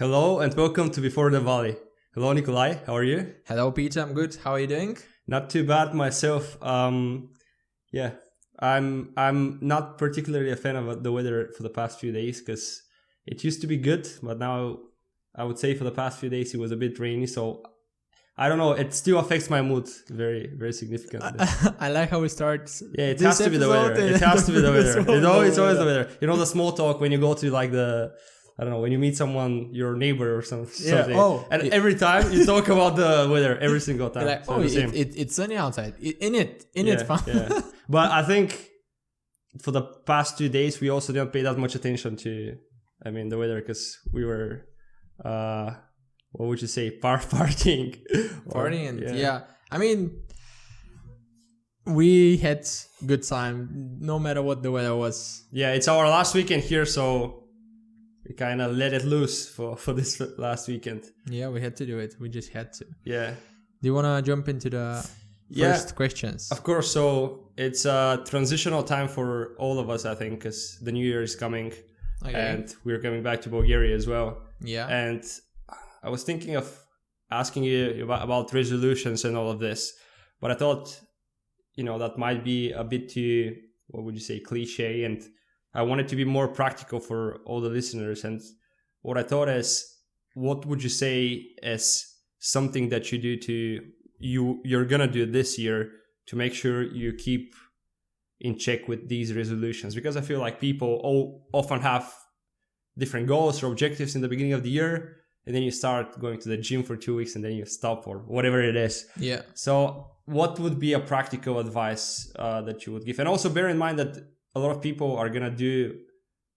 Hello and welcome to Before the Valley. Hello, Nikolai. How are you? Hello, Peter. I'm good. How are you doing? Not too bad myself. I'm not particularly a fan of the weather for the past few days because it used to be good, but now I would say for the past few days it was a bit rainy. So I don't know. It still affects my mood very, very significantly. I like how we start. Yeah, it has to be the weather. It has to be the weather. It's always the weather. You know, the small talk when you go to like I don't know, when you meet someone, your neighbor or something. Yeah. Every time you talk about the weather, every single time. Like, so it's sunny outside. It's fun. Yeah. But I think for the past 2 days, we also didn't pay that much attention to, the weather because we were, what would you say, partying. Partying, yeah. We had good time no matter what the weather was. Yeah, it's our last weekend here, so we kind of let it loose for this last weekend. Yeah, we had to do it. We just had to. Yeah. Do you want to jump into the first questions? Of course. So it's a transitional time for all of us, I think, because the new year is coming and we're coming back to Bulgaria as well. Yeah. And I was thinking of asking you about resolutions and all of this, but I thought, that might be a bit too, what would you say, cliche, and I wanted to be more practical for all the listeners. And what I thought is, what would you say is something that you do you're going to do this year to make sure you keep in check with these resolutions? Because I feel like people often have different goals or objectives in the beginning of the year, and then you start going to the gym for 2 weeks and then you stop or whatever it is. Yeah. So what would be a practical advice that you would give? And also bear in mind that a lot of people are going to do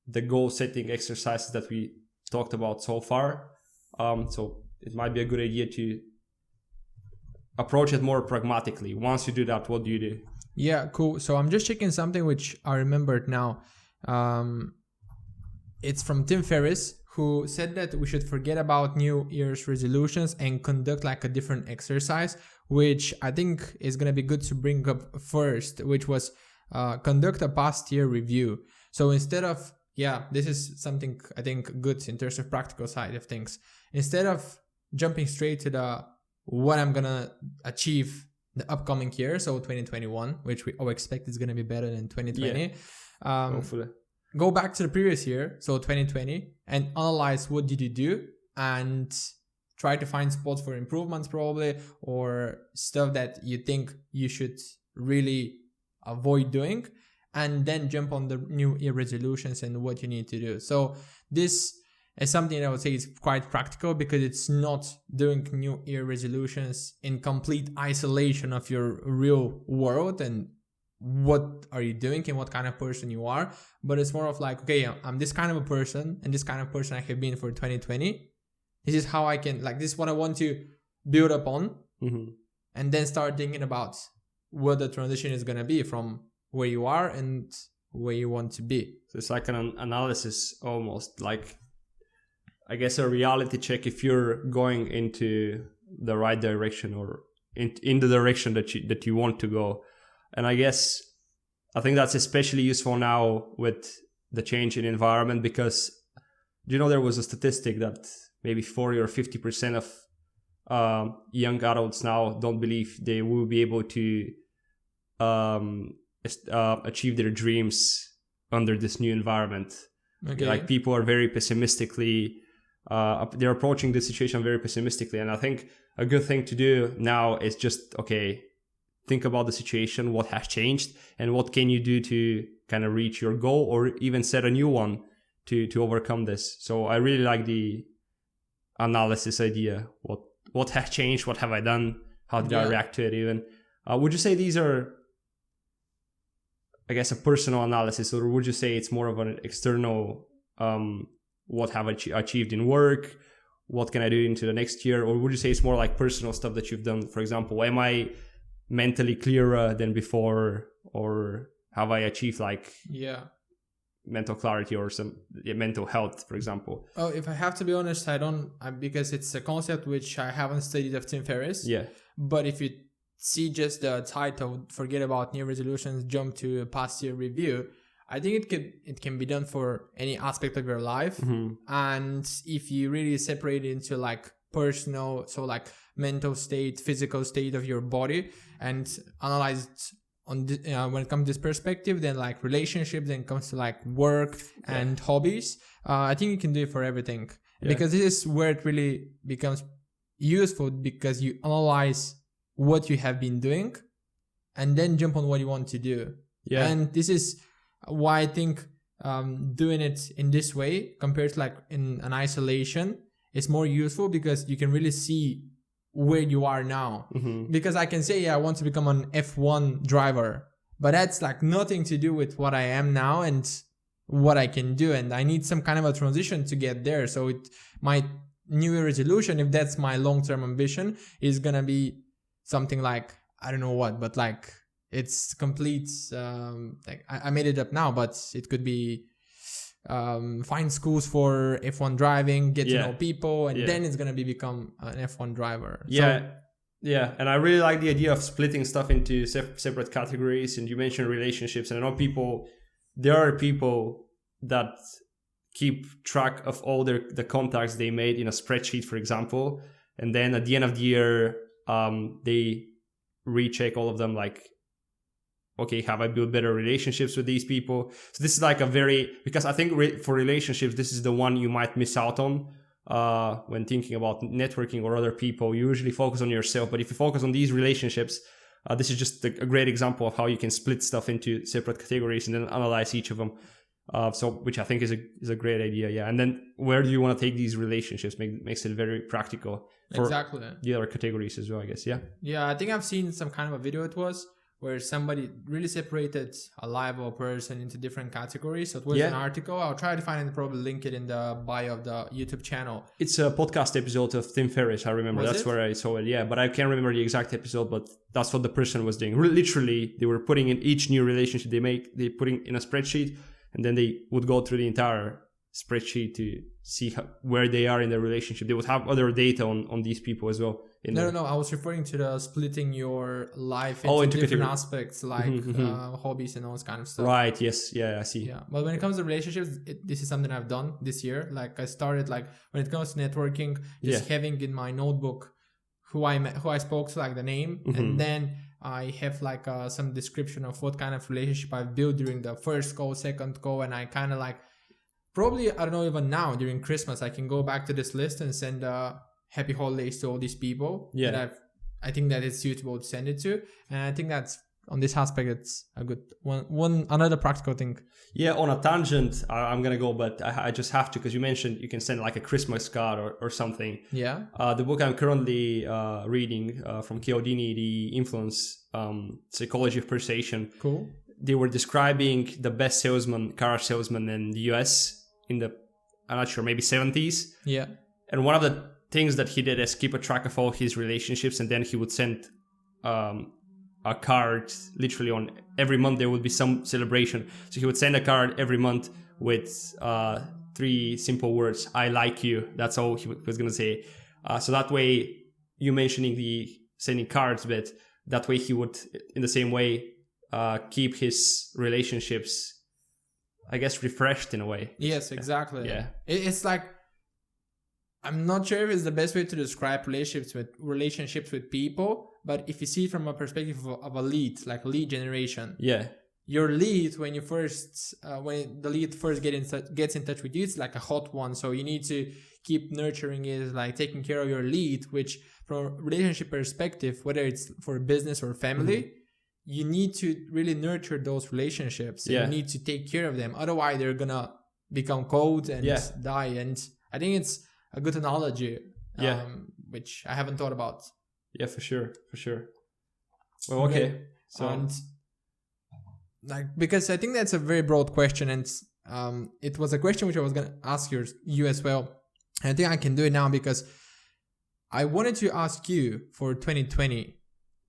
the goal setting exercises that we talked about so far. So it might be a good idea to approach it more pragmatically. Once you do that, what do you do? Yeah, cool. So I'm just checking something which I remembered now. It's from Tim Ferriss, who said that we should forget about New Year's resolutions and conduct like a different exercise, which I think is going to be good to bring up first, which was conduct a past year review. So instead of, this is something I think good in terms of practical side of things. Instead of jumping straight to what I'm gonna achieve the upcoming year, so 2021, which we all expect is gonna be better than 2020. Hopefully. Go back to the previous year, so 2020, and analyze what did you do and try to find spots for improvements probably, or stuff that you think you should really avoid doing, and then jump on the new year resolutions and what you need to do. So this is something that I would say is quite practical because it's not doing new year resolutions in complete isolation of your real world and what are you doing and what kind of person you are, but it's more of like, okay, I'm this kind of a person and this kind of person I have been for 2020. This is how I can, this is what I want to build upon, and then start thinking about what the transition is going to be from where you are and where you want to be. So it's like an analysis, almost like, I guess, a reality check if you're going into the right direction or in the direction that you want to go. And I think that's especially useful now with the change in environment, because there was a statistic that maybe 40 or 50% of young adults now don't believe they will be able to achieve their dreams under this new environment. Okay. Like, people are very pessimistically, they're approaching the situation very pessimistically. And I think a good thing to do now is just, think about the situation, what has changed, and what can you do to kind of reach your goal or even set a new one to overcome this. So I really like the analysis idea. What has changed? What have I done? How did I react to it even? Would you say these are, I guess, a personal analysis, or would you say it's more of an external, what have I achieved in work? What can I do into the next year? Or would you say it's more like personal stuff that you've done? For example, am I mentally clearer than before, or have I achieved mental clarity or some mental health, for example? Oh, if I have to be honest, I don't, because it's a concept which I haven't studied of Tim Ferriss. Yeah. But if you see just the title, forget about new resolutions, jump to a past year review, I think it can be done for any aspect of your life. And if you really separate it into like personal, so like mental state, physical state of your body, and analyze it on when it comes to this perspective, then like relationships, then comes to like work and hobbies. I think you can do it for everything, because this is where it really becomes useful, because you analyze what you have been doing and then jump on what you want to do. And this is why I think doing it in this way compared to like in an isolation is more useful, because you can really see where you are now. Because I can say, I want to become an F1 driver, but that's like nothing to do with what I am now and what I can do. And I need some kind of a transition to get there. So my New Year resolution, if that's my long-term ambition, is gonna be something like, I don't know what, but like it's complete, like I made it up now, but it could be find schools for F1 driving, get to know people, and then it's gonna become an F1 driver. And I really like the idea of splitting stuff into separate categories. And you mentioned relationships, and I know there are people that keep track of all the contacts they made in a spreadsheet, for example, and then at the end of the year they recheck all of them, like, okay, have I built better relationships with these people? So this is like because I think for relationships, this is the one you might miss out on when thinking about networking or other people. You usually focus on yourself, but if you focus on these relationships, this is just a great example of how you can split stuff into separate categories and then analyze each of them. Which I think is a great idea. And then where do you want to take these relationships? Makes it very practical for the other categories as well, I guess. I think I've seen some kind of a video, it was where somebody really separated a live person into different categories. So it was an article. I'll try to find it and probably link it in the bio of the YouTube channel. It's a podcast episode of Tim Ferriss, I remember. That's where I saw it. But I can't remember the exact episode, but that's what the person was doing. Literally, they were putting in each new relationship they putting in a spreadsheet, and then they would go through the entire spreadsheet to see where they are in their relationship. They would have other data on these people as well. No. I was referring to the splitting your life into different aspects, like hobbies and all this kind of stuff. Right. Yes. Yeah. I see. Yeah. But when it comes to relationships, this is something I've done this year. Like I started, like when it comes to networking, just having in my notebook who I spoke to, like the name, and then I have like some description of what kind of relationship I've built during the first call, second call, and I kind of like, probably, I don't know, even now during Christmas, I can go back to this list and send happy holidays to all these people that I think that it's suitable to send it to. And I think that's, on this aspect, it's a good one. Another practical thing. Yeah, on a tangent, I'm going to go, but I just have to, because you mentioned you can send like a Christmas card or something. Yeah. The book I'm currently reading from Cialdini, The Influence, Psychology of Persuasion. Cool. They were describing the best car salesman in the US in the, I'm not sure, maybe 70s. Yeah. And one of the things that he did is keep a track of all his relationships, and then he would send a card literally on every month. There would be some celebration, so he would send a card every month with 3 simple words: "I like you." That's all he was gonna say. So that way, you mentioning the sending cards bit, that way he would, in the same way, keep his relationships, I guess, refreshed in a way. Yes, exactly. Yeah. It's like, I'm not sure if it's the best way to describe relationships with people, but if you see it from a perspective of a lead, like lead generation. Yeah. Your lead, when the lead first gets in touch with you, it's like a hot one. So you need to keep nurturing it, like taking care of your lead, which from a relationship perspective, whether it's for business or family, you need to really nurture those relationships. You need to take care of them. Otherwise, they're going to become cold and die. And I think it's a good analogy, which I haven't thought about. Yeah, for sure. Well, okay. So, and because I think that's a very broad question, and it was a question which I was going to ask you as well. And I think I can do it now, because I wanted to ask you for 2020,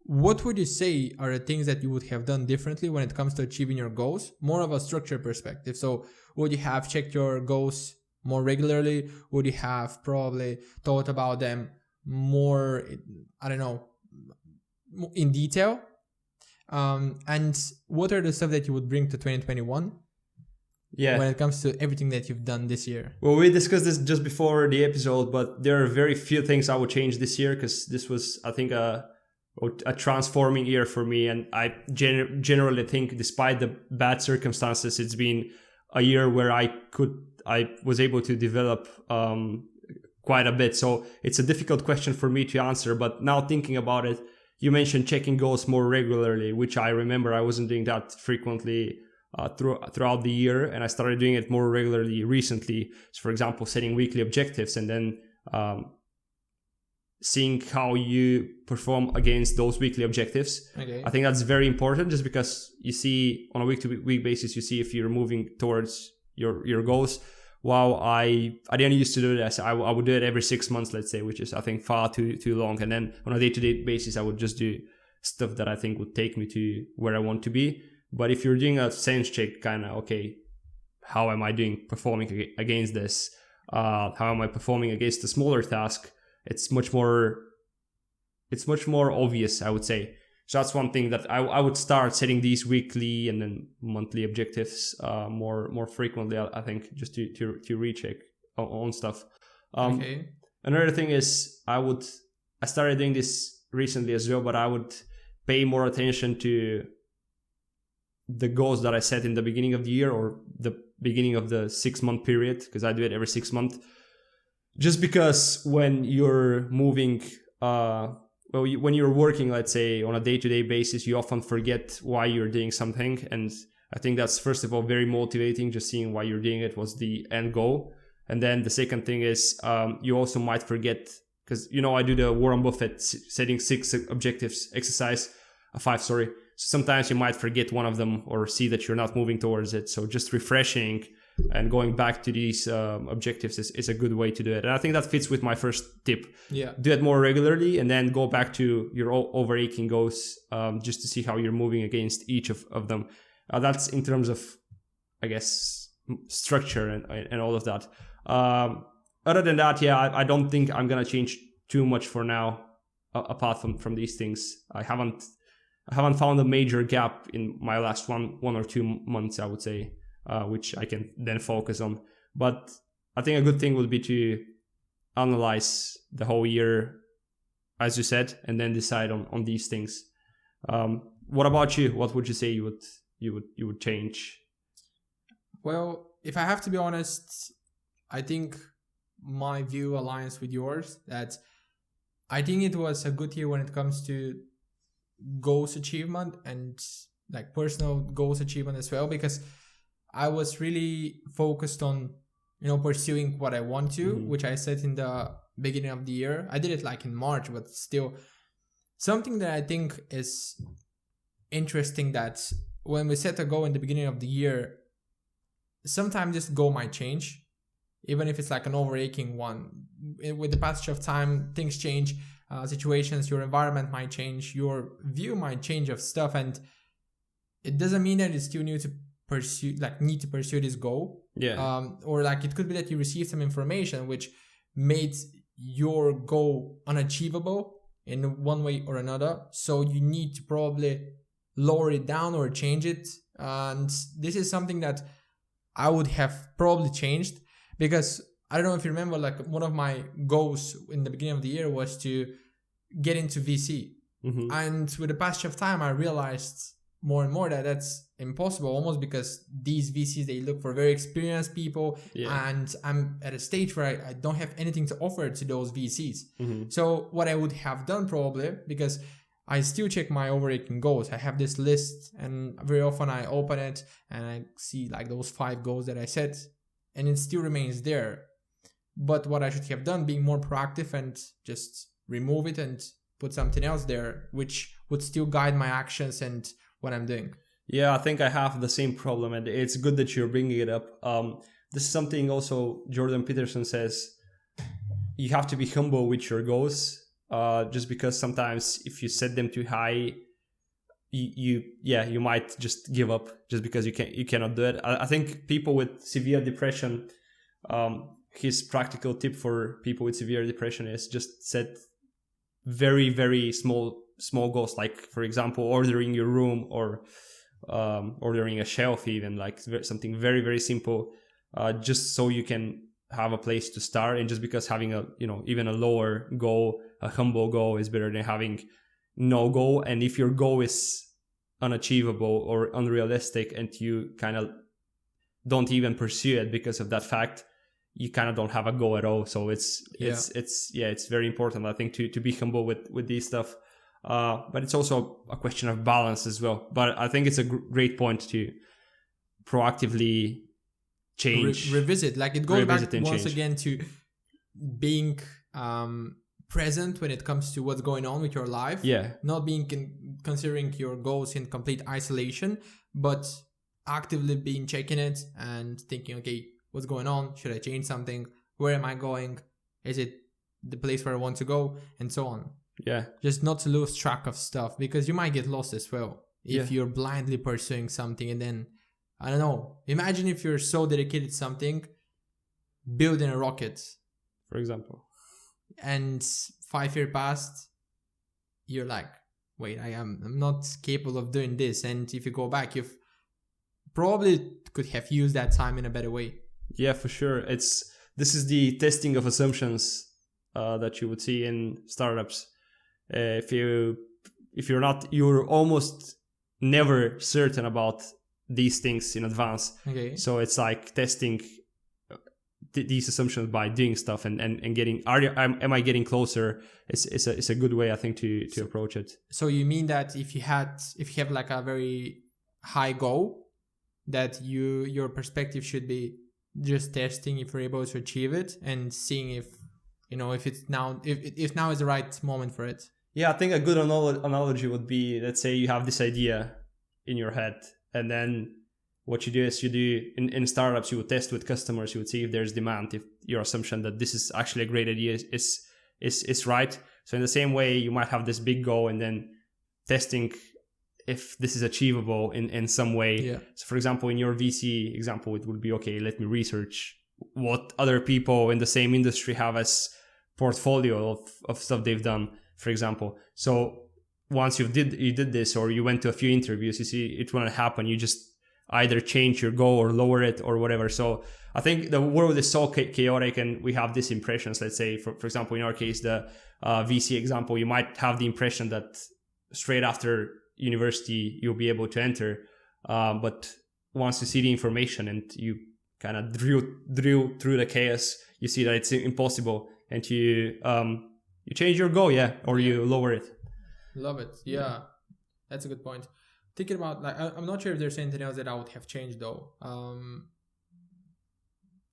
what would you say are the things that you would have done differently when it comes to achieving your goals? More of a structured perspective. So would you have checked your goals more regularly? Would you have probably thought about them more, I don't know, in detail? And what are the stuff that you would bring to 2021 Yeah. when it comes to everything that you've done this year? Well, we discussed this just before the episode, but there are very few things I would change this year because this was, I think, a transforming year for me. And I generally think, despite the bad circumstances, it's been a year where I was able to develop quite a bit. So it's a difficult question for me to answer. But now thinking about it, you mentioned checking goals more regularly, which I remember I wasn't doing that frequently throughout the year, and I started doing it more regularly recently. So, for example, setting weekly objectives and then seeing how you perform against those weekly objectives. Okay. I think that's very important, just because you see on a week-to-week basis, you see if you're moving towards your goals. While I didn't used to do this, I would do it every 6 months, let's say, which is, I think, far too long. And then on a day-to-day basis, I would just do stuff that I think would take me to where I want to be. But if you're doing a sense check, kind of, okay, how am I performing against this? How am I performing against the smaller task? It's much more obvious, I would say. So that's one thing that I would start setting these weekly and then monthly objectives more frequently, I think, just to recheck on stuff. Okay. Another thing is I started doing this recently as well, but I would pay more attention to the goals that I set in the beginning of the year or the beginning of the 6-month period, because I do it every 6 months. Just because when you're moving, when you're working, let's say, on a day-to-day basis, you often forget why you're doing something. And I think that's, first of all, very motivating, just seeing why you're doing it was the end goal. And then the second thing is you also might forget, because, I do the Warren Buffett setting 5 objectives exercise. Sometimes you might forget one of them or see that you're not moving towards it. So just refreshing and going back to these objectives is a good way to do it. And I think that fits with my first tip. Yeah. Do it more regularly and then go back to your overarching goals just to see how you're moving against each of them. That's in terms of, I guess, structure and all of that. Other than that, I don't think I'm going to change too much for now, apart from these things. I haven't found a major gap in my last one or 2 months, I would say, which I can then focus on. But I think a good thing would be to analyze the whole year, as you said, and then decide on these things. What about you? What would you say you would change? Well, if I have to be honest, I think my view aligns with yours. That I think it was a good year when it comes to goals achievement and like personal goals achievement as well, because I was really focused on pursuing what I want to, which I said in the beginning of the year. I did it like in March, but still something that I think is interesting, that when we set a goal in the beginning of the year, sometimes this goal might change, even if it's like an overarching one. With the passage of time, things change. Situations, your environment might change, your view might change of stuff, and it doesn't mean that you still need to pursue this goal. Or like it could be that you received some information which made your goal unachievable in one way or another, so you need to probably lower it down or change it. And this is something that I would have probably changed, because I don't know if you remember, like one of my goals in the beginning of the year was to get into VC. And with the passage of time, I realized more and more that that's impossible, almost because these VCs, they look for very experienced people. And I'm at a stage where I don't have anything to offer to those VCs. So what I would have done probably, because I still check my overarching goals. I have this list, and very often I open it and I see like those 5 goals that I set, and it still remains there. But what I should have done, being more proactive and just remove it and put something else there, which would still guide my actions and what I'm doing. Yeah, I think I have the same problem, and it's good that you're bringing it up. This is something also Jordan Peterson says. You have to be humble with your goals, just because sometimes if you set them too high, you might just give up just because you cannot do it. I think people with severe depression, his practical tip for people with severe depression is just set very, very small goals, like, for example, ordering your room or ordering a shelf, even like something very, very simple, just so you can have a place to start. And just because having a, even a lower goal, a humble goal, is better than having no goal. And if your goal is unachievable or unrealistic and you kind of don't even pursue it because of that fact, you kind of don't have a goal at all. So it's very important, I think, to be humble with these stuff. But it's also a question of balance as well. But I think it's a great point to proactively change, revisit. Like, it goes back once change again to being present when it comes to what's going on with your life. Yeah. Not being considering your goals in complete isolation, but actively being checking it and thinking, okay, what's going on? Should I change something? Where am I going? Is it the place where I want to go? And so on. Yeah. Just not to lose track of stuff, because you might get lost as well if you're blindly pursuing something. And then, I don't know, imagine if you're so dedicated to something, building a rocket, for example, and 5 years passed, you're like, wait, I'm not capable of doing this. And if you go back, you've probably could have used that time in a better way. Yeah, for sure. This is the testing of assumptions that you would see in startups. You're almost never certain about these things in advance. Okay. So it's like testing these assumptions by doing stuff and getting, am I getting closer? It's a good way, I think, to approach it. So you mean that if you have like a very high goal, that your perspective should be just testing if you're able to achieve it and seeing if now is the right moment for it. Yeah, I think a good analogy would be, let's say you have this idea in your head, and then what you do is in startups, you would test with customers, you would see if there's demand, if your assumption that this is actually a great idea is right. So in the same way, you might have this big goal and then testing if this is achievable in some way. Yeah. So for example, in your VC example, it would be, okay, let me research what other people in the same industry have as portfolio of stuff they've done, for example. So once you did this, or you went to a few interviews, you see it won't happen. You just either change your goal or lower it or whatever. So I think the world is so chaotic, and we have these impressions. Let's say, for example, in our case, the VC example, you might have the impression that straight after university you'll be able to enter, but once you see the information and you kind of drill through the chaos, you see that it's impossible, and you change your goal, or you lower it. Love it. Yeah, that's a good point. Thinking about, like, I'm not sure if there's anything else that I would have changed though.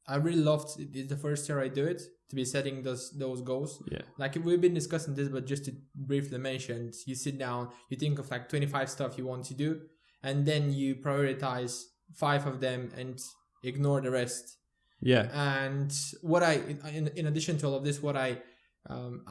I really loved it. It's the first year I do it, to be setting those goals. Yeah. Like, we've been discussing this, but just to briefly mention, you sit down, you think of like 25 stuff you want to do, and then you prioritize 5 of them and ignore the rest. Yeah. And what in addition to all of this, what I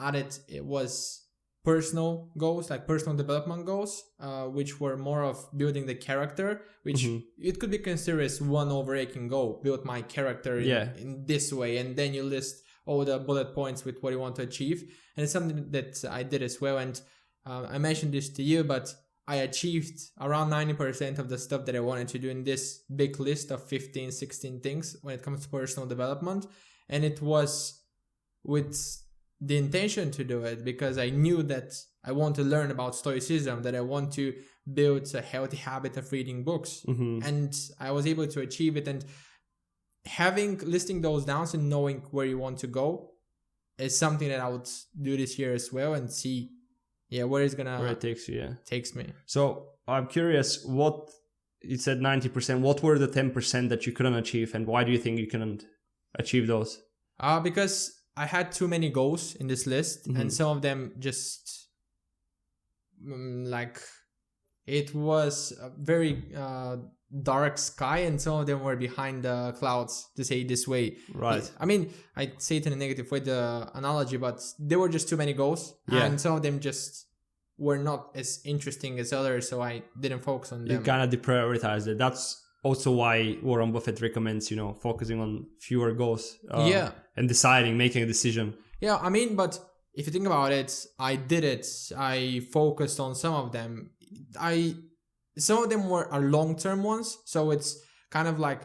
added, it was personal goals, like personal development goals, which were more of building the character, which it could be considered as one overarching goal, build my character in this way, and then you list all the bullet points with what you want to achieve. And it's something that I did as well, and I mentioned this to you, but I achieved around 90% of the stuff that I wanted to do in this big list of 15, 16 things when it comes to personal development. And it was with the intention to do it because I knew that I want to learn about Stoicism, that I want to build a healthy habit of reading books. And I was able to achieve it. And listing those down and knowing where you want to go is something that I would do this year as well, and see where it takes you. Takes me. So I'm curious, what you said 90%, what were the 10% that you couldn't achieve, and why do you think you couldn't achieve those? Because I had too many goals in this list, and some of them just like, it was a very dark sky, and some of them were behind the clouds, to say it this way. Right. I mean, I say it in a negative way, the analogy, but there were just too many goals, and some of them just were not as interesting as others, so I didn't focus on them. You kind of deprioritized it. That's also why Warren Buffett recommends, focusing on fewer goals. And making a decision. Yeah, I mean, but if you think about it, I did it. I focused on some of them. I some of them are long-term ones. So it's kind of like,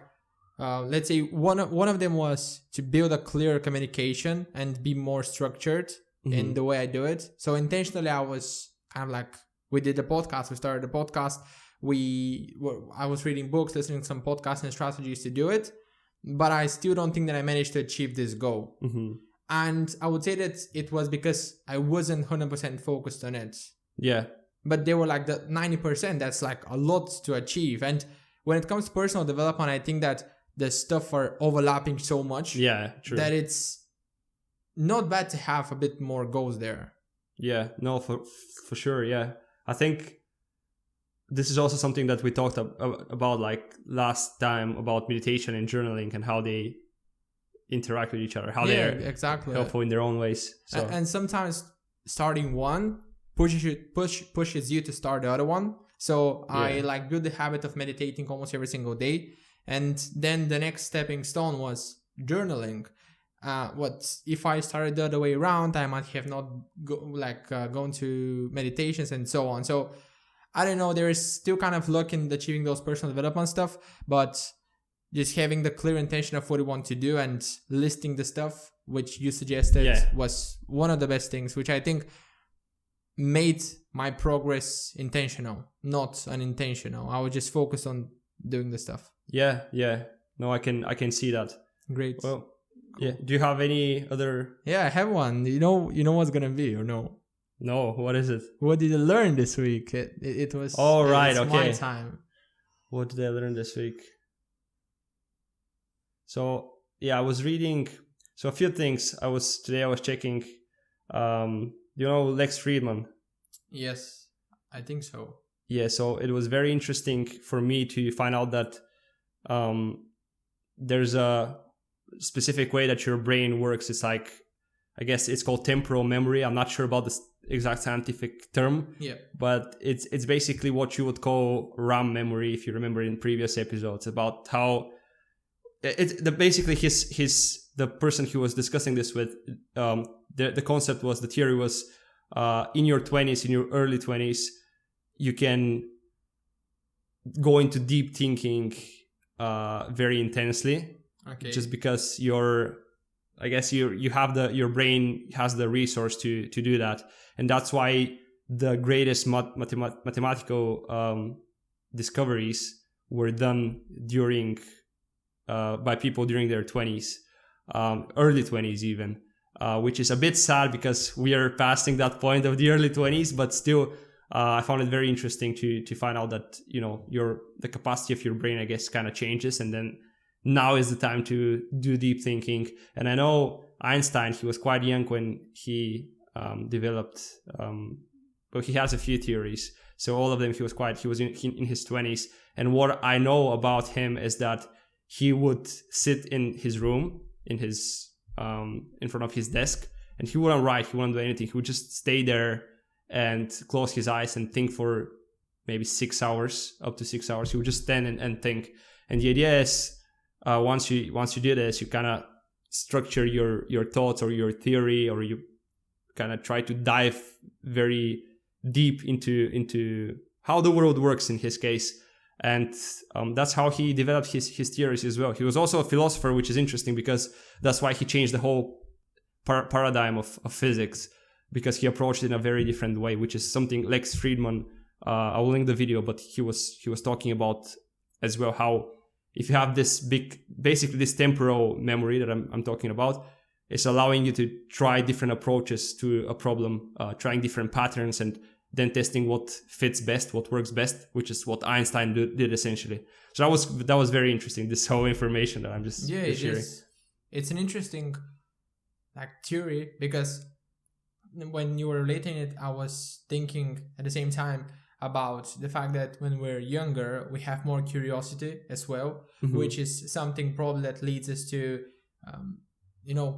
let's say one of them was to build a clear communication and be more structured in the way I do it. So intentionally, I was kind of like, we did the podcast, we started the podcast, I was reading books, listening to some podcasts and strategies to do it, but I still don't think that I managed to achieve this goal. And I would say that it was because I wasn't 100% focused on it. Yeah. But they were like the 90%, that's like a lot to achieve. And when it comes to personal development, I think that the stuff are overlapping so much that it's not bad to have a bit more goals there. Yeah, no, for sure. Yeah. I think this is also something that we talked about like last time about meditation and journaling and how they interact with each other, how they're exactly helpful in their own ways. So. And sometimes starting one pushes you to start the other one. So I like built the habit of meditating almost every single day. And then the next stepping stone was journaling. What if I started the other way around, I might have not gone to meditations and so on. So I don't know, there is still kind of luck in achieving those personal development stuff, but just having the clear intention of what you want to do and listing the stuff which you suggested was one of the best things, which I think made my progress intentional, not unintentional. I was just focused on doing the stuff. Yeah. No, I can see that. Great. Well, cool. Yeah. Do you have any other? Yeah, I have one. You know what's gonna be, or no? No. What is it? What did you learn this week? It was. Oh right. Okay. My time. What did I learn this week? So yeah, I was reading. So a few things. I was checking. Lex Friedman. Yes, I think so. Yeah. So it was very interesting for me to find out that there's a specific way that your brain works. It's like, I guess it's called temporal memory. I'm not sure about the exact scientific term. Yeah. But it's basically what you would call RAM memory, if you remember in previous episodes, about how basically the person who was discussing this with, the concept was, the theory was, in your 20s, in your early 20s, you can go into deep thinking very intensely. Okay. Just because your brain has the resource to do that, and that's why the greatest mathematical discoveries were done by people during their 20s, early 20s even, which is a bit sad because we are passing that point of the early 20s, but still I found it very interesting to find out that the capacity of your brain, I guess, kind of changes, and then now is the time to do deep thinking. And I know Einstein, he was quite young when he developed, but he has a few theories. So all of them, he was in his 20s. And what I know about him is that he would sit in his room, in front of his desk, and he wouldn't write, he wouldn't do anything. He would just stay there and close his eyes and think for maybe 6 hours, up to 6 hours. He would just stand and think. And the idea is, once you do this, you kind of structure your thoughts or your theory, or you kind of try to dive very deep into how the world works in his case. And that's how he developed his theories as well. He was also a philosopher, which is interesting because that's why he changed the whole paradigm of physics, because he approached it in a very different way, which is something Lex Friedman, I will link the video, but he was talking about as well, how if you have basically this temporal memory that I'm talking about, it's allowing you to try different approaches to a problem, trying different patterns, and then testing what fits best, what works best, which is what Einstein did essentially. So that was very interesting, this whole information that I'm just sharing. It's an interesting theory, because when you were relating it, I was thinking at the same time about the fact that when we're younger, we have more curiosity as well, which is something probably that leads us to,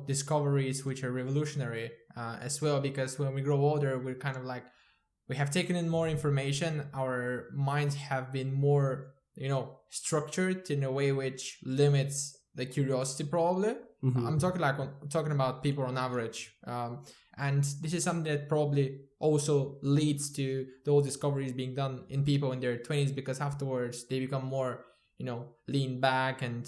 discoveries which are revolutionary as well. Because when we grow older, we're kind of like, we have taken in more information. Our minds have been more, structured in a way which limits the curiosity probably. I'm talking talking about people on average. And this is something that probably also leads to those discoveries being done in people in their 20s, because afterwards they become more, lean back and...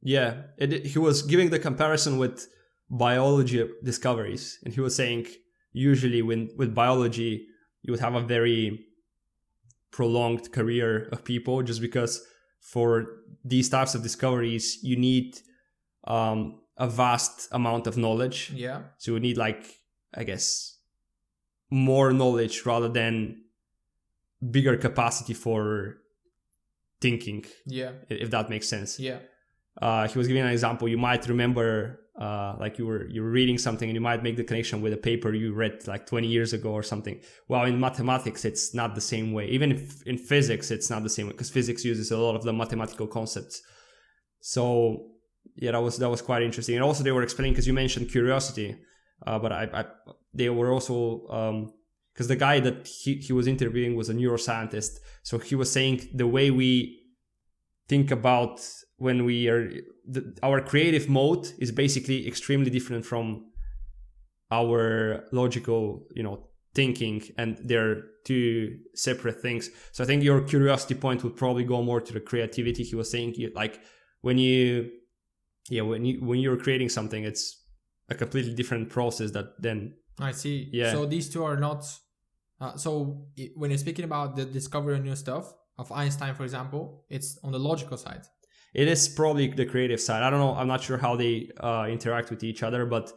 Yeah, he was giving the comparison with biology discoveries, and he was saying usually with biology you would have a very prolonged career of people, just because for these types of discoveries you need a vast amount of knowledge. Yeah. So you need, like, I guess, more knowledge rather than bigger capacity for thinking. Yeah. If that makes sense. Yeah. He was giving an example. You might remember, like you were reading something and you might make the connection with a paper you read like 20 years ago or something. Well, in mathematics, it's not the same way. Even if in physics, it's not the same way, because physics uses a lot of the mathematical concepts. So yeah, that was quite interesting. And also they were explaining, because you mentioned curiosity, but they were also, because the guy that he was interviewing was a neuroscientist. So he was saying the way we think about when we are, our creative mode is basically extremely different from our logical, thinking, and they're two separate things. So I think your curiosity point would probably go more to the creativity. He was saying, like, when you're creating something, it's a completely different process that then... I see. Yeah. So these two are not... when you're speaking about the discovery of new stuff, of Einstein, for example, it's on the logical side. It is probably the creative side. I don't know. I'm not sure how they interact with each other, but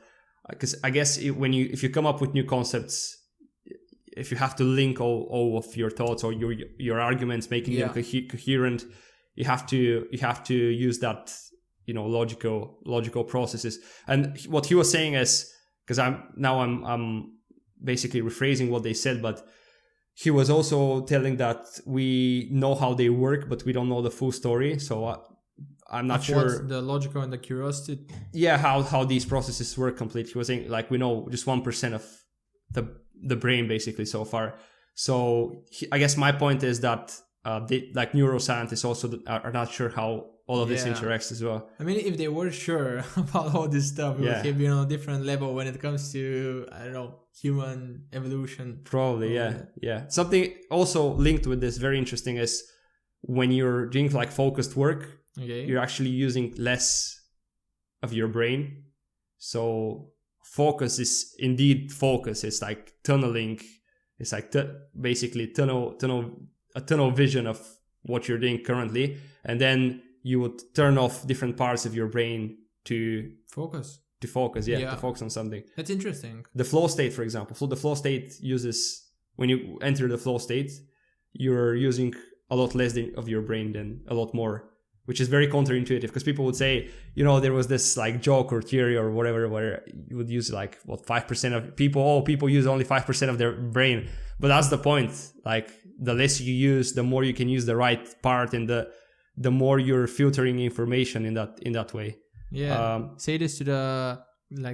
because I guess if you come up with new concepts, if you have to link all of your thoughts or your arguments, making them coherent, you have to use that logical processes. And what he was saying is, because I'm basically rephrasing what they said, but he was also telling that we know how they work, but we don't know the full story. So I'm not sure what's the logical and the curiosity. Yeah, how these processes work completely. He was saying, like, we know just 1% of the brain basically so far. So I guess my point is that like neuroscientists also are not sure how all of this interacts as well. I mean, if they were sure about all this stuff, we would be on a different level when it comes to, I don't know, human evolution. Probably, yeah. Something also linked with this, very interesting, is when you're doing like focused work, you're actually using less of your brain. So focus is indeed focus. It's like tunneling. It's like basically a tunnel vision of what you're doing currently, and then you would turn off different parts of your brain to focus. To focus on something. That's interesting. The flow state, for example. So the flow state uses, when you enter the flow state, you're using a lot less of your brain than a lot more, which is very counterintuitive, because people would say, there was this like joke or theory or whatever where you would use like 5% of people use only 5% of their brain. But that's the point. Like, the less you use, the more you can use the right part, and the more you're filtering information in that way. Yeah. Say this to the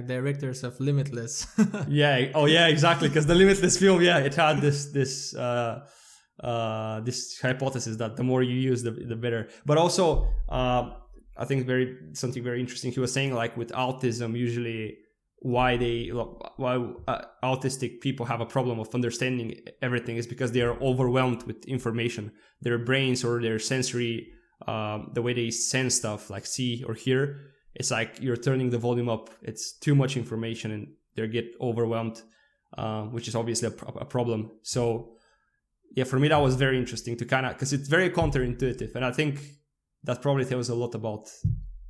directors of Limitless. Yeah. Oh yeah, exactly. Because the Limitless film, it had this hypothesis that the more you use, the better. But also, I think something very interesting. He was saying, like, with autism, usually why autistic people have a problem of understanding everything is because they are overwhelmed with information. Their brains or their sensory, the way they sense stuff, like see or hear, it's like you're turning the volume up. It's too much information and they get overwhelmed, which is obviously a problem. So yeah, for me, that was very interesting to because it's very counterintuitive. And I think that probably tells a lot about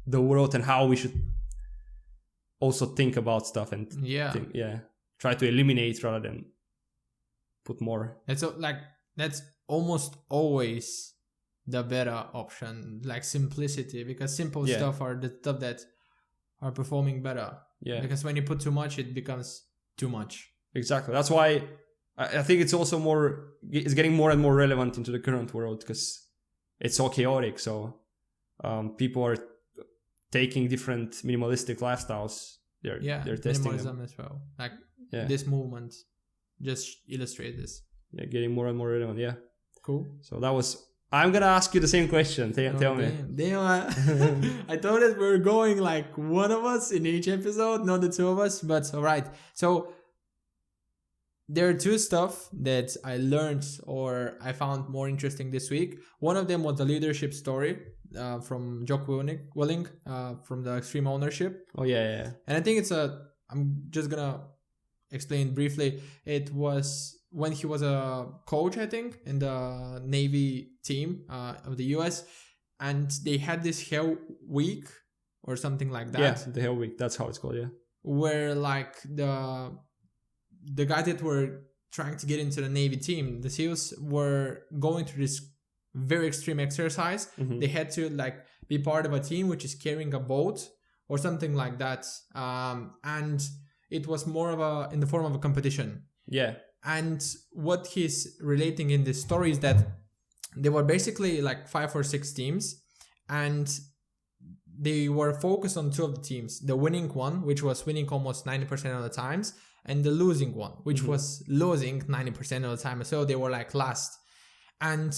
the world and how we should also think about stuff and try to eliminate rather than put more. And so that's almost always the better option, like simplicity, because simple stuff are the stuff that are performing better. Yeah. Because when you put too much, it becomes too much. Exactly. That's why I think it's also it's getting more and more relevant into the current world, because it's so chaotic. So people are taking different minimalistic lifestyles. They're testing minimalism them as well. Like this movement just illustrate this. Yeah, getting more and more relevant. Yeah. Cool. So that was I'm gonna ask you the same question. Tell me. Damn, I thought that we were going like one of us in each episode, not the two of us, but all right. So there are two stuff that I learned or I found more interesting this week. One of them was the leadership story from Jocko Willink from the Extreme Ownership. Oh yeah. And I think I'm just gonna explain briefly. It was when he was a coach, I think, in the Navy team of the US, and they had this Hell Week or something like that. Yeah, the Hell Week. That's how it's called. Yeah. Where like the guys that were trying to get into the Navy team, the SEALs, were going through this very extreme exercise. Mm-hmm. They had to like be part of a team which is carrying a boat or something like that, and it was more in the form of a competition. Yeah. And what he's relating in this story is that they were basically like 5 or 6 teams, and they were focused on 2 of the teams: the winning one, which was winning almost 90% of the times, and the losing one, which was losing 90% of the time. So they were like last, and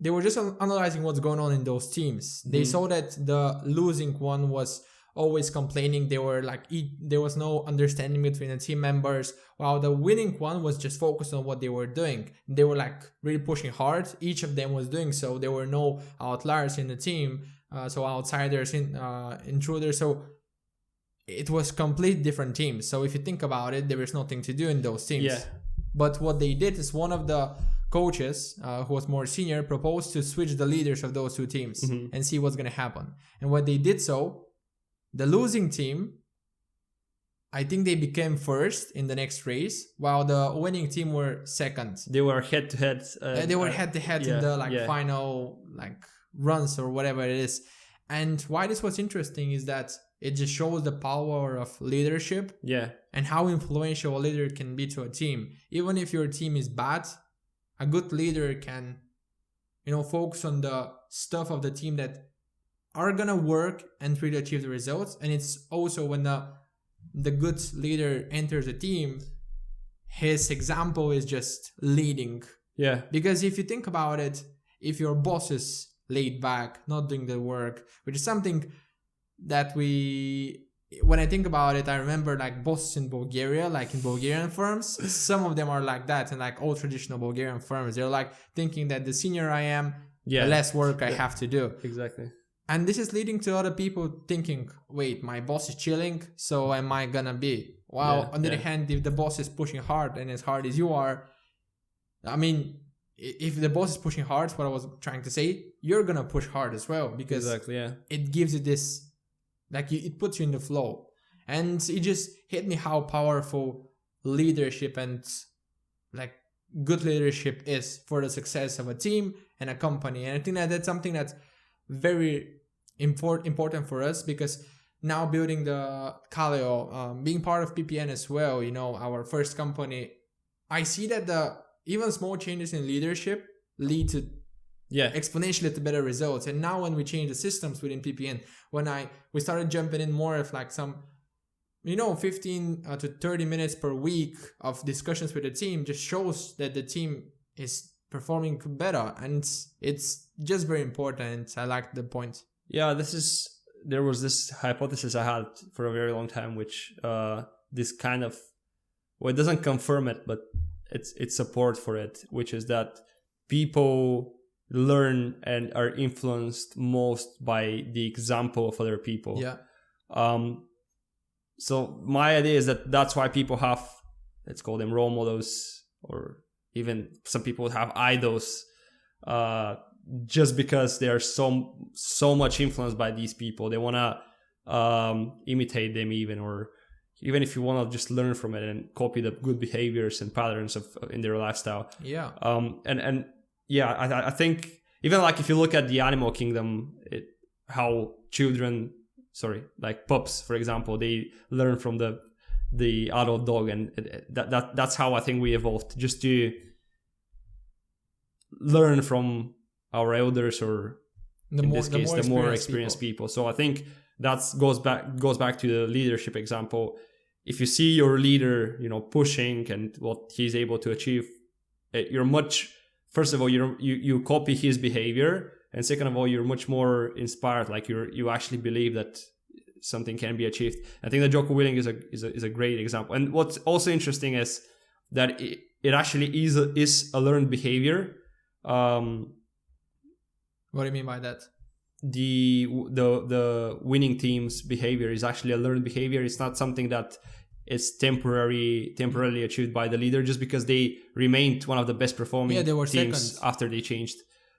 they were just analyzing what's going on in those teams. They saw that the losing one was always complaining. They were like, there was no understanding between the team members, while the winning one was just focused on what they were doing. They were like really pushing hard. Each of them was doing so. There were no outliers in the team, so outsiders, intruders. So it was complete different teams. So if you think about it, there was nothing to do in those teams. Yeah. But what they did is one of the coaches, who was more senior, proposed to switch the leaders of those 2 teams and see what's going to happen. And when they did so, the losing team, I think they became first in the next race, while the winning team were second. They were head to head. They were head to head in the final runs or whatever it is. And why this was interesting is that it just shows the power of leadership. Yeah. And how influential a leader can be to a team. Even if your team is bad, a good leader can, focus on the stuff of the team that are gonna work and really achieve the results. And it's also when the good leader enters a team, his example is just leading. Yeah. Because if you think about it, if your boss is laid back, not doing the work, which is something that when I think about it, I remember like bosses in Bulgaria, like in Bulgarian firms, some of them are like that, and like all traditional Bulgarian firms, they're like thinking that the senior I am, the less work I have to do. Exactly. And this is leading to other people thinking, wait, my boss is chilling, so am I gonna be? While on the other hand, if the boss is pushing hard and as hard as you are, I mean, if the boss is pushing hard, what I was trying to say, you're gonna push hard as well, because it gives you this, it puts you in the flow. And it just hit me how powerful leadership and good leadership is for the success of a team and a company. And I think that's something that's very important for us, because now building the Kaleo, being part of PPN as well, our first company, I see that even small changes in leadership lead to exponentially to better results. And now when we change the systems within PPN, when we started jumping in more of some 15 to 30 minutes per week of discussions with the team, just shows that the team is performing better, and it's just very important. I like the point. Yeah, there was this hypothesis I had for a very long time, which this kind of, it doesn't confirm it, but it's support for it, which is that people learn and are influenced most by the example of other people. Yeah. So my idea is that's why people have, let's call them role models, or even some people have idols, just because they are so much influenced by these people. They want to imitate them, even if you want to just learn from it and copy the good behaviors and patterns in their lifestyle. Yeah. I think even if you look at the animal kingdom, how pups, for example, they learn from the adult dog, and that's how I think we evolved, just to learn from our elders, or the more experienced people. So I think that goes back to the leadership example. If you see your leader, pushing and what he's able to achieve, you're much first of all, you copy his behavior, and second of all, you're much more inspired. Like you actually believe that something can be achieved. I think that Jocko Willink is a great example. And what's also interesting is that it actually is a learned behavior. What do you mean by that? The winning team's behavior is actually a learned behavior. It's not something that is temporarily achieved by the leader just because they remained one of the best performing they were teams second after they changed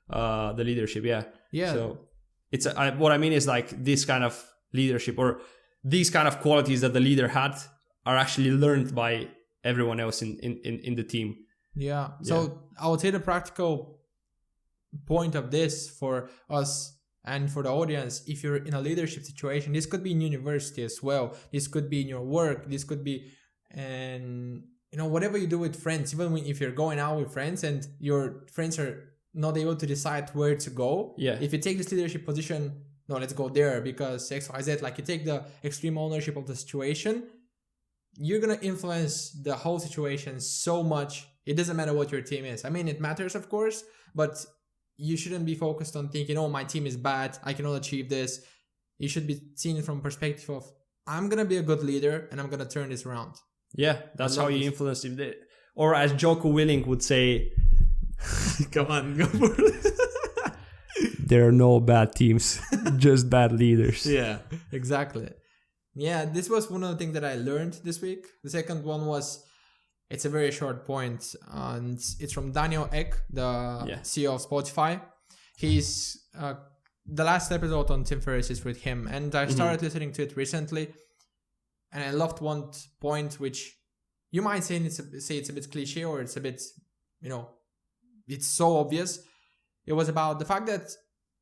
the leadership. Yeah. So it's what I mean is like this kind of leadership or these kind of qualities that the leader had are actually learned by everyone else in the team. Yeah. So I would say the practical point of this for us and for the audience, if you're in a leadership situation, this could be in university as well. This could be in your work. This could be, and whatever you do with friends, even if you're going out with friends and your friends are not able to decide where to go. Yeah. If you take this leadership position, no, let's go there because XYZ, like you take the extreme ownership of the situation, you're going to influence the whole situation so much. It doesn't matter what your team is. I mean, it matters, of course, but you shouldn't be focused on thinking, oh, my team is bad, I cannot achieve this. You should be seen it from perspective of, I'm going to be a good leader and I'm going to turn this around. Yeah, that's how you influence it. Or as Jocko Willink would say, come on, go for it. There are no bad teams, just bad leaders. Yeah, exactly. Yeah, this was one of the things that I learned this week. The second one was, it's a very short point, and it's from Daniel Ek, the CEO of Spotify. He's the last episode on Tim Ferriss is with him, and I started listening to it recently, and I loved one point which you might say it's a bit cliche or it's a bit, it's so obvious. It was about the fact that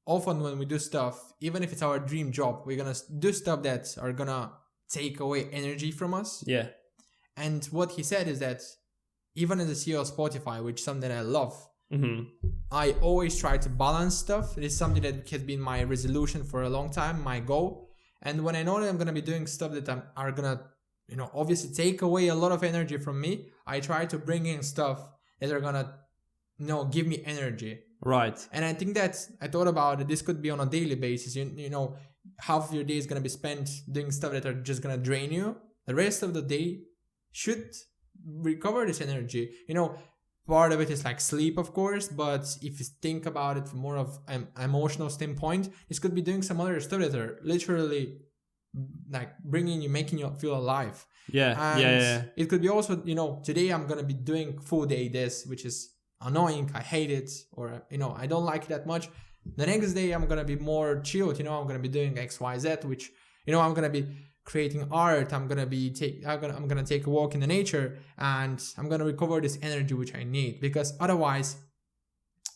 often when we do stuff, even if it's our dream job, we're gonna do stuff that are gonna take away energy from us. Yeah. And what he said is that even as a CEO of Spotify, which is something that I love, I always try to balance stuff. It is something that has been my resolution for a long time, my goal. And when I know that I'm going to be doing stuff that are going to, obviously take away a lot of energy from me, I try to bring in stuff that are going to, give me energy. Right. And I think that I thought about it. This could be on a daily basis. Half of your day is going to be spent doing stuff that are just going to drain you. The rest of the day should recover this energy. Part of it is like sleep, of course, but if you think about it from more of an emotional standpoint, this could be doing some other stuff that are literally like making you feel alive. Yeah. It could be also, today I'm going to be doing full day this, which is annoying. I hate it, or, I don't like it that much. The next day I'm going to be more chilled. I'm going to be doing XYZ, which, I'm going to be creating art. I'm gonna take a walk in the nature, and I'm gonna recover this energy which I need, because otherwise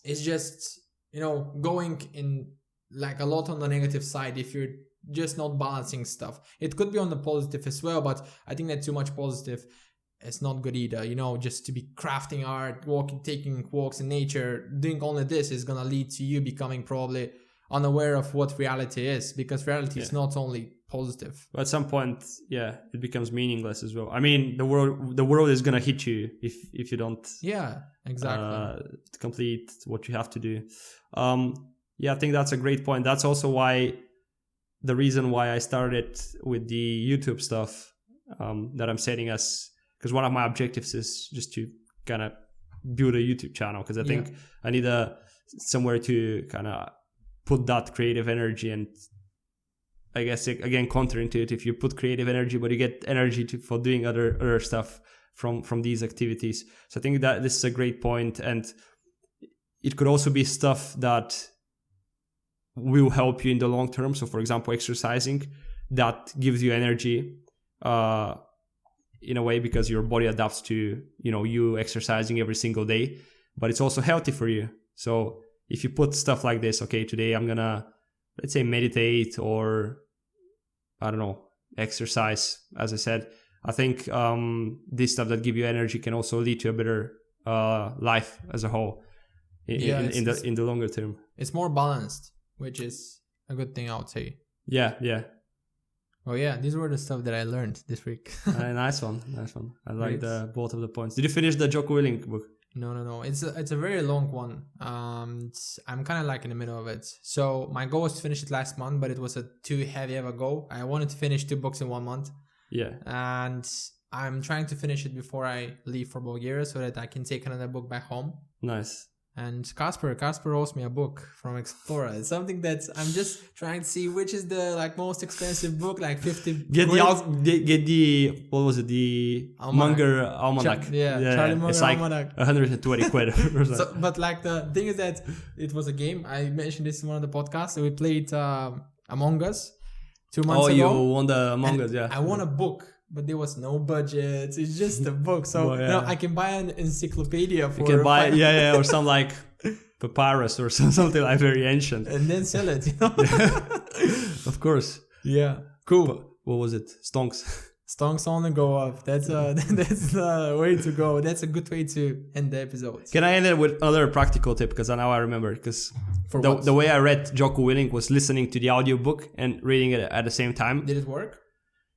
it's just going in like a lot on the negative side if you're just not balancing stuff. It could be on the positive as well, but I think that too much positive is not good either. Just to be crafting art, taking walks in nature, doing only this is gonna lead to you becoming probably unaware of what reality is, because reality is not only positive. But at some point, it becomes meaningless as well. I mean, the world is gonna hit you if you don't. Yeah, exactly. Complete what you have to do. I think that's a great point. That's also the reason why I started with the YouTube stuff that I'm setting because one of my objectives is just to kind of build a YouTube channel, because I think I need somewhere to kind of put that creative energy. And I guess, again, counterintuitive, you put creative energy, but you get energy for doing other stuff from these activities. So I think that this is a great point. And it could also be stuff that will help you in the long term. So for example, exercising, that gives you energy in a way, because your body adapts to you exercising every single day, but it's also healthy for you. So if you put stuff like this, okay, today I'm gonna, let's say, meditate, or I don't know, exercise, as I said, I think this stuff that give you energy can also lead to a better life as a whole in the longer term. It's more balanced, which is a good thing, I would say. Yeah. Oh yeah, these were the stuff that I learned this week. Nice one. I like both of the points. Did you finish the Jocko Willink book? No. It's a very long one. I'm kind of like in the middle of it. So my goal was to finish it last month, but it was a too heavy of a goal. I wanted to finish 2 books in 1 month. Yeah. And I'm trying to finish it before I leave for Bulgaria so that I can take another book back home. Nice. And Casper owes me a book from Explorer. It's something that I'm just trying to see which is the like most expensive book, like 50. Get the what was it? The Munger Almanac. Charlie Munger it's like Almanac. 120 quid. Or something. So, but like the thing is that it was a game. I mentioned this in one of the podcasts. So we played Among Us 2 months ago. Oh, you won the Among Us, yeah. I won a book. But there was no budget. It's just a book. So I can buy an encyclopedia for. You can buy or some like papyrus or something like very ancient, and then sell it. You know? Of course. Yeah. Cool. What was it? Stonks. Stonks on the go up. That's the way to go. That's a good way to end the episode. Can I end it with another practical tip? Because now I remember. Because the way I read Jocko Willink was listening to the audiobook and reading it at the same time. Did it work?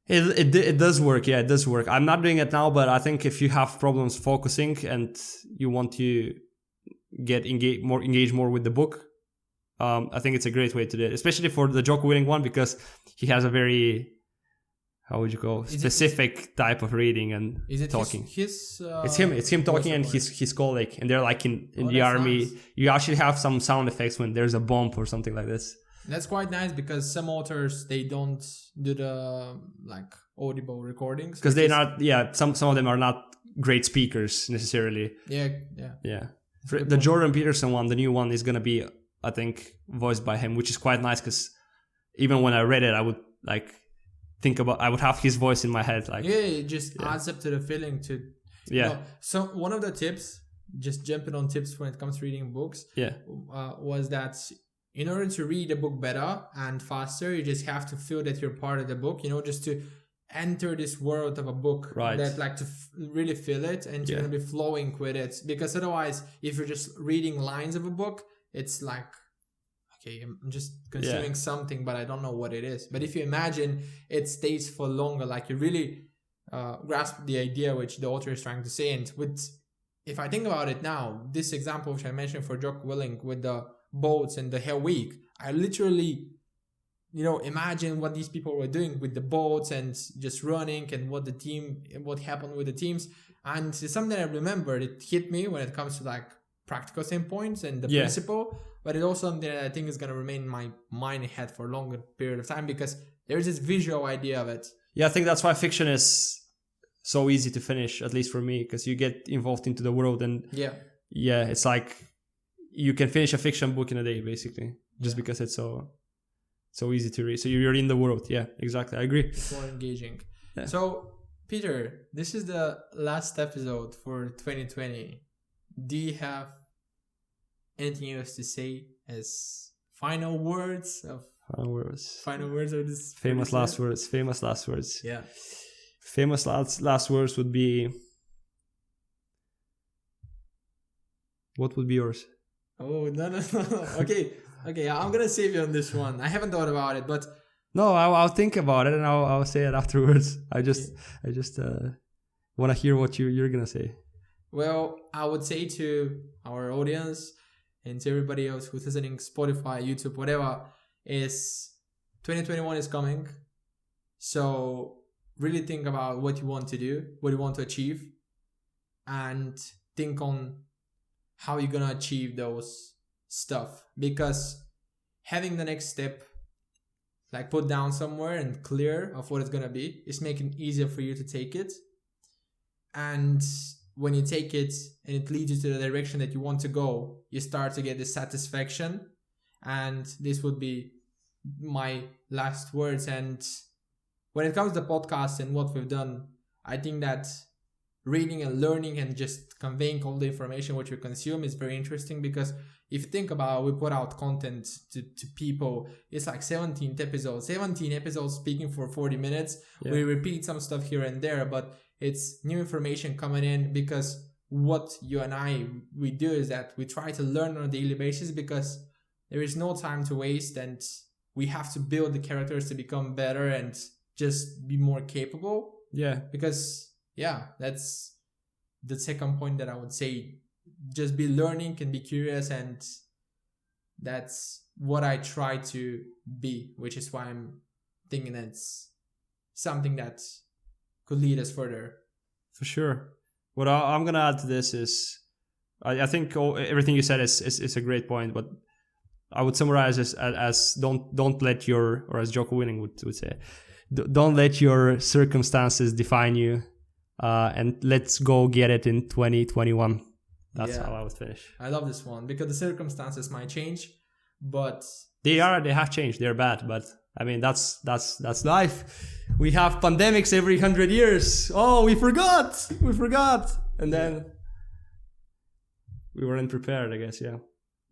It does work. Yeah, it does work. I'm not doing it now, but I think if you have problems focusing and you want to get engaged more with the book, I think it's a great way to do it, especially for the Jocko Willink one, because he has a very, how would you call, specific type of reading and talking. It's him talking and his colleague, and they're like in the army. Nice. You actually have some sound effects when there's a bomb or something like this. That's quite nice because some authors, they don't do the like audible recordings. Because they're not, some of them are not great speakers necessarily. Yeah. The Jordan Peterson one, the new one, is going to be, I think, voiced by him, which is quite nice because even when I read it, I would like I would have his voice in my head. Like, it just adds up to the feeling to. So one of the tips, just jumping on tips when it comes to reading books, was that in order to read a book better and faster, you just have to feel that you're part of the book, just to enter this world of a book, right? That like to really feel it and you're going to be flowing with it. Because otherwise, if you're just reading lines of a book, it's like, okay, I'm just consuming something, but I don't know what it is. But if you imagine it stays for longer, like you really grasp the idea which the author is trying to say. And if I think about it now, this example which I mentioned for Jocko Willink with the boats and the Hell Week, I literally imagine what these people were doing with the boats and just running and what happened with the teams. And it's something I remember. It hit me when it comes to like practical standpoints and the principle, but it's also something that I think is going to remain in my mind and head for a longer period of time because there's this visual idea of it. Yeah, I think that's why fiction is so easy to finish, at least for me, because you get involved into the world and it's like you can finish a fiction book in a day, basically, just because it's so easy to read. So you're in the world. Yeah, exactly. I agree. It's more engaging. Yeah. So, Peter, this is the last episode for 2020. Do you have anything else to say as final words of this famous last words? Famous last words. Yeah. Famous last words would be. What would be yours? Oh, no. Okay, I'm gonna save you on this one. I haven't thought about it, but no, I'll think about it and I'll say it afterwards. I just want to hear what you're gonna say. Well, I would say to our audience and to everybody else who's listening, Spotify, YouTube, whatever, is 2021 is coming. So really think about what you want to do, what you want to achieve, and think on how you're gonna achieve those stuff, because having the next step like put down somewhere and clear of what it's gonna be is making it easier for you to take it. And when you take it and it leads you to the direction that you want to go, you start to get the satisfaction. And this would be my last words. And when it comes to the podcast and what we've done, I think that reading and learning and just conveying all the information which we consume is very interesting, because if you think about it, we put out content to people. It's like 17 episodes speaking for 40 minutes. Yeah. We repeat some stuff here and there, but it's new information coming in, because what you and we do is that we try to learn on a daily basis, because there is no time to waste and we have to build the characters to become better and just be more capable. Yeah. Because that's the second point that I would say. just be learning and be curious, and that's what I try to be, which is why I'm thinking that's something that could lead us further. For sure. What I'm gonna add to this is, I think everything you said is a great point, but I would summarize this as don't let your, or as Jocko Winning would say, don't let your circumstances define you, and let's go get it in 2021. That's how I would finish. I love this one because the circumstances might change, but they have changed. They're bad, but I mean that's life. We have pandemics every 100 years. Oh, we forgot, and then we weren't prepared, I guess. Yeah,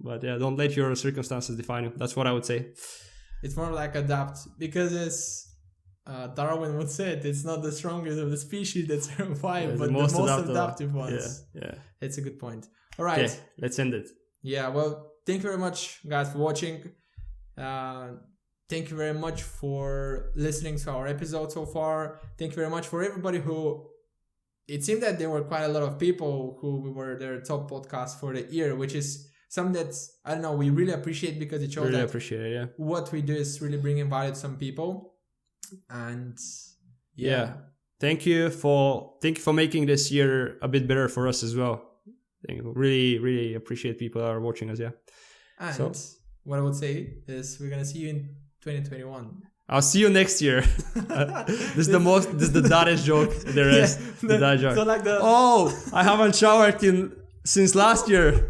but yeah, don't let your circumstances define you. That's what I would say. It's more like adapt, because as Darwin would say, it's not the strongest of the species that survive, but the most adaptive ones. Yeah. It's a good point. All right. Okay, let's end it. Yeah, well, thank you very much, guys, for watching. Thank you very much for listening to our episode so far. Thank you very much for everybody who... It seemed that there were quite a lot of people who were their top podcast for the year, which is something that, I don't know, we really appreciate, because it shows that what we do is really bringing value to some people. And yeah. Thank you for making this year a bit better for us as well. Really, really appreciate people that are watching us. Yeah. And what I would say is we're gonna see you in 2021. I'll see you next year. This is the daddest joke there is. The dad joke. So like I haven't showered since last year.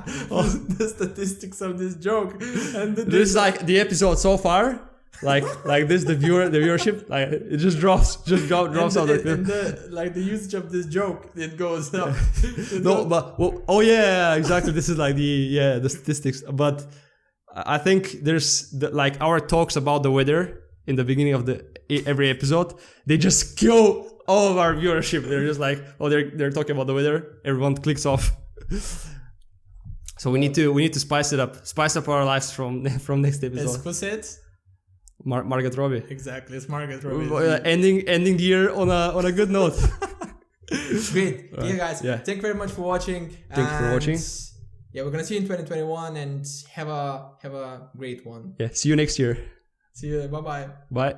The statistics of this joke, and this is like the episode so far. Like this, the viewership, like it just drops out. And the usage of this joke, it goes up. Exactly. This is like the statistics. But I think there's our talks about the weather in the beginning of every episode. They just kill all of our viewership. They're just like, they're talking about the weather. Everyone clicks off. So we need to spice it up. Spice up our lives from next episode. Who said? Margot Robbie. Exactly, it's Margot Robbie. Ending the year on a good note. Great. Yeah, guys. Yeah. Thank you very much for watching. Thanks for watching. Yeah, we're gonna see you in 2021 and have a great one. Yeah. See you next year. See you. Bye-bye. Bye.